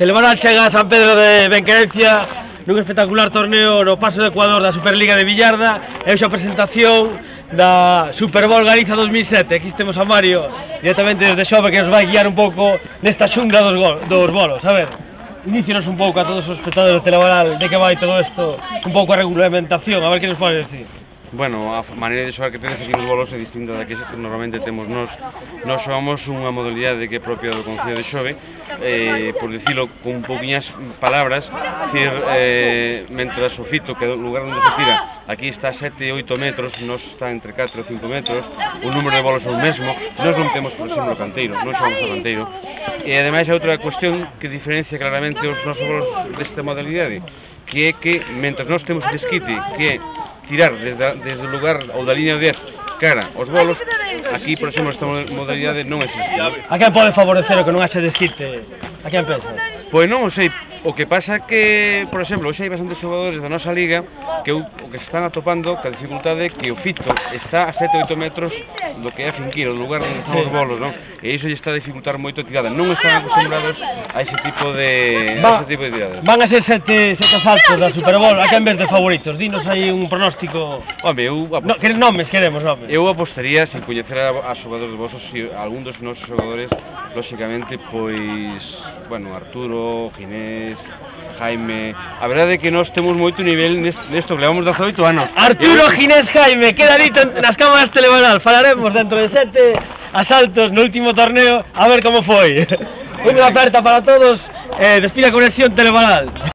Telemanal chega a San Pedro de Benquerencia nun espectacular torneo no Paso de Ecuador da Superliga de Villarda. É a presentación da Super Bowl Galiza 2007. Aquí temos a Mario directamente desde Xove, que nos vai guiar un pouco nesta xungla dos bolos. A ver, inícionos un pouco a todos os espectadores de Telemanal de que vai todo isto, un pouco a regulamentación, a ver que nos pode decir. Bueno, a maneira de xogar que tedes aquí nos bolos é distinta da que normalmente temos nós. Nós xogamos unha modalidade que é propia do Concello de Xove, por dicilo con pouquiñas palabras, mentras o fito, que é o lugar onde se tira, aquí está a 7 e 8 metros, nós está entre 4 e 5 metros, o número de bolos é o mesmo, nós non temos, por exemplo, o canteiro, non xogamos o canteiro, e ademais é outra cuestión que diferencia claramente os nosos bolos desta modalidade, que é que, mentras nós temos o desquite, que é tirar desde o lugar ou da línea 10 cara aos bolos, aquí, por exemplo, esta modalidade non existe. A quen pode favorecer o que non haxe desquite? A quen pensa? Pois non o sei, o que pasa que, por exemplo, hoxe hai bastantes xogadores da nosa liga que o que se están atopando que a dificultade é que o fito está a 7 ou 8 metros do que é a finquira, o lugar onde están os bolos, non? E iso lle está a dificultar moito a tirada, non están acostumbrados a ese tipo de tiradas. Van a ser sete asaltos da Super Bowl, a quen ves de favoritos? Dinos aí un pronóstico. Home, Queremos nomes. Eu apostaría, sen coñecer a xogadores vosos, se algún dos nosos xogadores, lóxicamente, pois, bueno, Arturo, Ginés, Jaime. A verdade é que nós temos moito nivel nesto, levamos 18 anos. Arturo, Ginés, Jaime, queda dito nas cámaras Telemanal. Falaremos dentro de 7 asaltos no último torneo, a ver como foi. Unha aperta para todos, despide a conexión Telemanal.